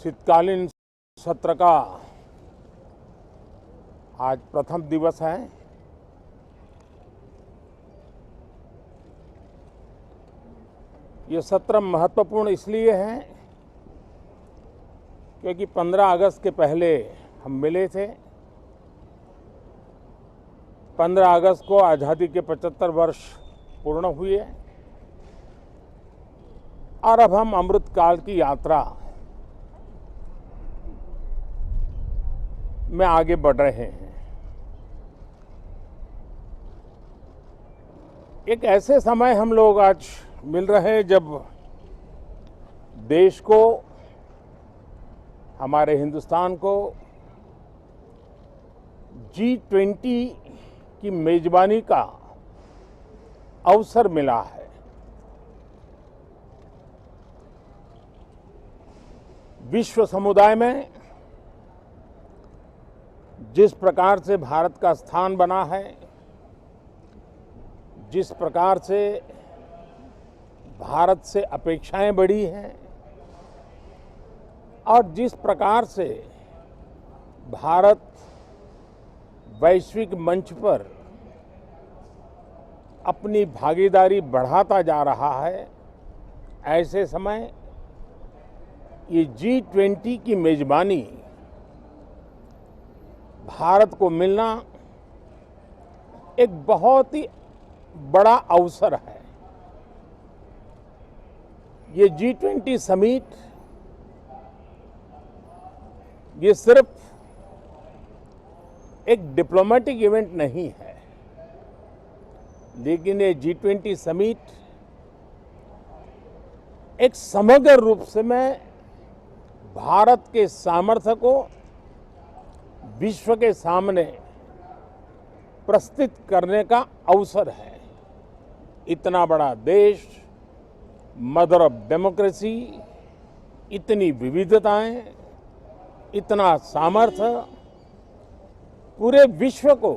शीतकालीन सत्र का आज प्रथम दिवस है। ये सत्र महत्वपूर्ण इसलिए है क्योंकि 15 अगस्त के पहले हम मिले थे। 15 अगस्त को आज़ादी के 75 वर्ष पूर्ण हुए और अब हम अमृतकाल की यात्रा में आगे बढ़ रहे हैं। एक ऐसे समय हम लोग आज मिल रहे हैं जब देश को, हमारे हिंदुस्तान को G20 की मेजबानी का अवसर मिला है। विश्व समुदाय में जिस प्रकार से भारत का स्थान बना है, जिस प्रकार से भारत से अपेक्षाएं बढ़ी हैं और जिस प्रकार से भारत वैश्विक मंच पर अपनी भागीदारी बढ़ाता जा रहा है, ऐसे समय ये G20 की मेजबानी भारत को मिलना एक बहुत ही बड़ा अवसर है। ये G20 समिट ये सिर्फ एक डिप्लोमेटिक इवेंट नहीं है, लेकिन ये G20 समिट एक समग्र रूप से मैं भारत के सामर्थ्य को विश्व के सामने प्रस्तुत करने का अवसर है। इतना बड़ा देश, मदर ऑफ डेमोक्रेसी, इतनी विविधताएं, इतना सामर्थ्य, पूरे विश्व को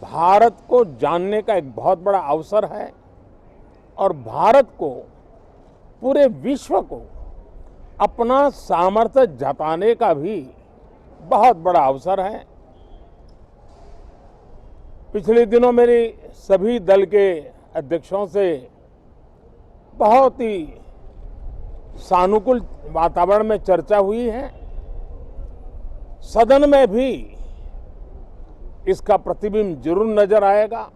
भारत को जानने का एक बहुत बड़ा अवसर है और भारत को, पूरे विश्व को अपना सामर्थ्य जताने का भी बहुत बड़ा अवसर है। पिछले दिनों मेरी सभी दल के अध्यक्षों से बहुत ही सानुकूल वातावरण में चर्चा हुई है। सदन में भी इसका प्रतिबिंब जरूर नजर आएगा।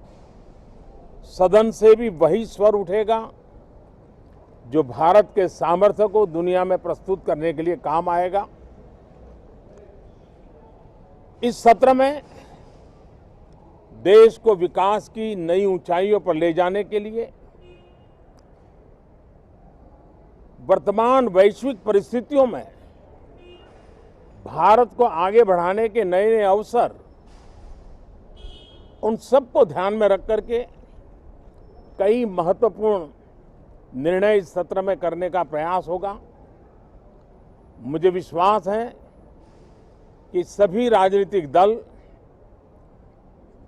सदन से भी वही स्वर उठेगा जो भारत के सामर्थ्य को दुनिया में प्रस्तुत करने के लिए काम आएगा। इस सत्र में देश को विकास की नई ऊंचाइयों पर ले जाने के लिए वर्तमान वैश्विक परिस्थितियों में भारत को आगे बढ़ाने के नए नए अवसर, उन सबको ध्यान में रख करके कई महत्वपूर्ण निर्णय इस सत्र में करने का प्रयास होगा। मुझे विश्वास है कि सभी राजनीतिक दल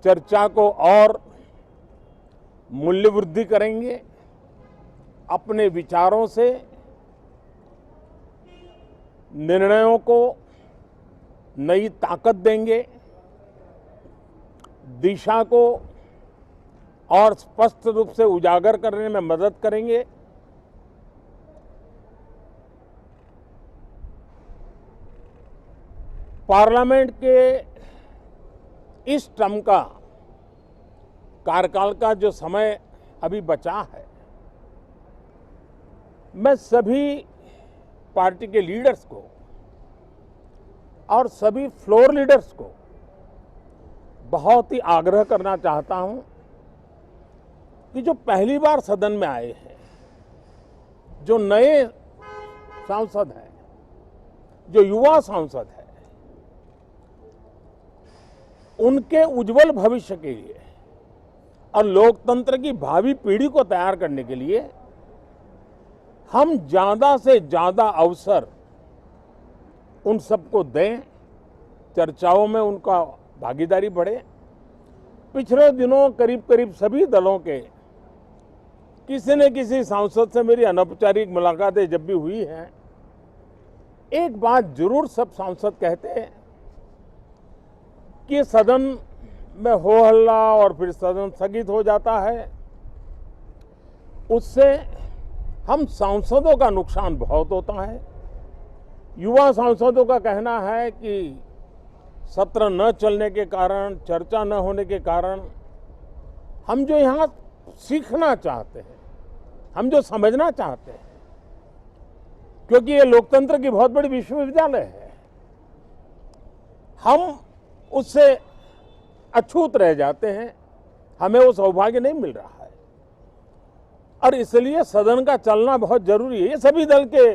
चर्चा को और मूल्य वृद्धि करेंगे, अपने विचारों से निर्णयों को नई ताकत देंगे, दिशा को और स्पष्ट रूप से उजागर करने में मदद करेंगे। पार्लियामेंट के इस टर्म का कार्यकाल का जो समय अभी बचा है, मैं सभी पार्टी के लीडर्स को और सभी फ्लोर लीडर्स को बहुत ही आग्रह करना चाहता हूं कि जो पहली बार सदन में आए हैं, जो नए सांसद हैं, जो युवा सांसद हैं, उनके उज्जवल भविष्य के लिए और लोकतंत्र की भावी पीढ़ी को तैयार करने के लिए हम ज्यादा से ज्यादा अवसर उन सबको दें, चर्चाओं में उनका भागीदारी बढ़े। पिछले दिनों करीब करीब सभी दलों के किसी न किसी सांसद से मेरी अनौपचारिक मुलाकातें जब भी हुई हैं, एक बात जरूर सब सांसद कहते हैं कि सदन में हो हल्ला और फिर सदन स्थगित हो जाता है, उससे हम सांसदों का नुकसान बहुत होता है। युवा सांसदों का कहना है कि सत्र न चलने के कारण, चर्चा न होने के कारण हम जो यहाँ सीखना चाहते हैं, हम जो समझना चाहते हैं, क्योंकि ये लोकतंत्र की बहुत बड़ी विश्वविद्यालय है, हम उससे अछूत रह जाते हैं, हमें वो सौभाग्य नहीं मिल रहा है और इसलिए सदन का चलना बहुत जरूरी है। ये सभी दल के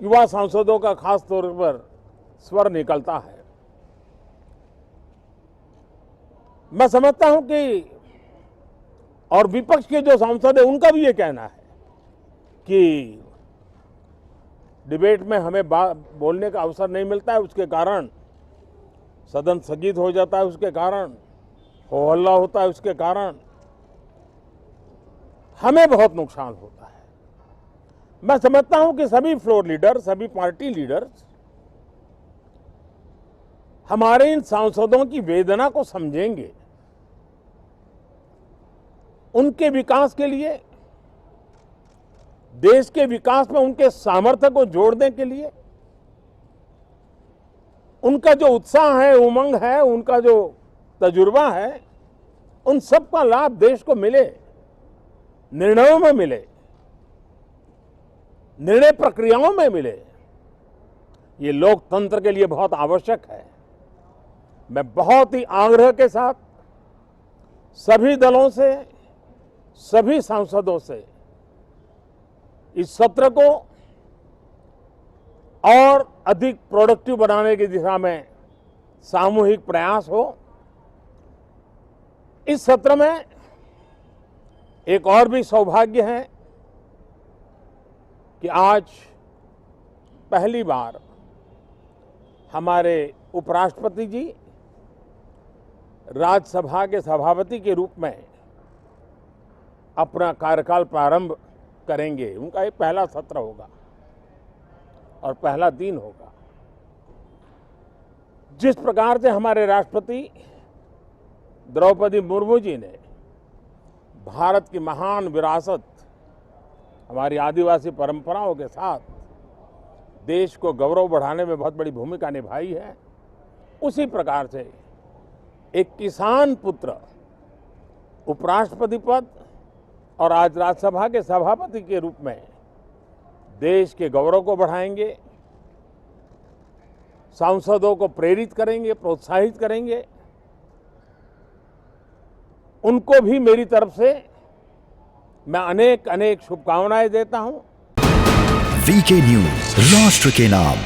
युवा सांसदों का खास तौर पर स्वर निकलता है। मैं समझता हूं कि और विपक्ष के जो सांसद है उनका भी ये कहना है कि डिबेट में हमें बोलने का अवसर नहीं मिलता है, उसके कारण सदन स्थगित हो जाता है, उसके कारण हो हल्ला होता है, उसके कारण हमें बहुत नुकसान होता है। मैं समझता हूं कि सभी फ्लोर लीडर, सभी पार्टी लीडर्स हमारे इन सांसदों की वेदना को समझेंगे, उनके विकास के लिए, देश के विकास में उनके सामर्थ्य को जोड़ने के लिए, उनका जो उत्साह है, उमंग है, उनका जो तजुर्बा है, उन सब का लाभ देश को मिले, निर्णयों में मिले, निर्णय प्रक्रियाओं में मिले। ये लोकतंत्र के लिए बहुत आवश्यक है। मैं बहुत ही आग्रह के साथ सभी दलों से, सभी सांसदों से इस सत्र को और अधिक प्रोडक्टिव बनाने की दिशा में सामूहिक प्रयास हो। इस सत्र में एक और भी सौभाग्य है कि आज पहली बार हमारे उपराष्ट्रपति जी राज्यसभा के सभापति के रूप में अपना कार्यकाल प्रारंभ करेंगे। उनका ये पहला सत्र होगा और पहला दिन होगा। जिस प्रकार से हमारे राष्ट्रपति द्रौपदी मुर्मू जी ने भारत की महान विरासत, हमारी आदिवासी परंपराओं के साथ देश को गौरव बढ़ाने में बहुत बड़ी भूमिका निभाई है, उसी प्रकार से एक किसान पुत्र उपराष्ट्रपति पद और आज राज्यसभा के सभापति के रूप में देश के गौरव को बढ़ाएंगे, सांसदों को प्रेरित करेंगे, प्रोत्साहित करेंगे। उनको भी मेरी तरफ से मैं अनेक अनेक शुभकामनाएं देता हूं। वीके न्यूज, राष्ट्र के नाम।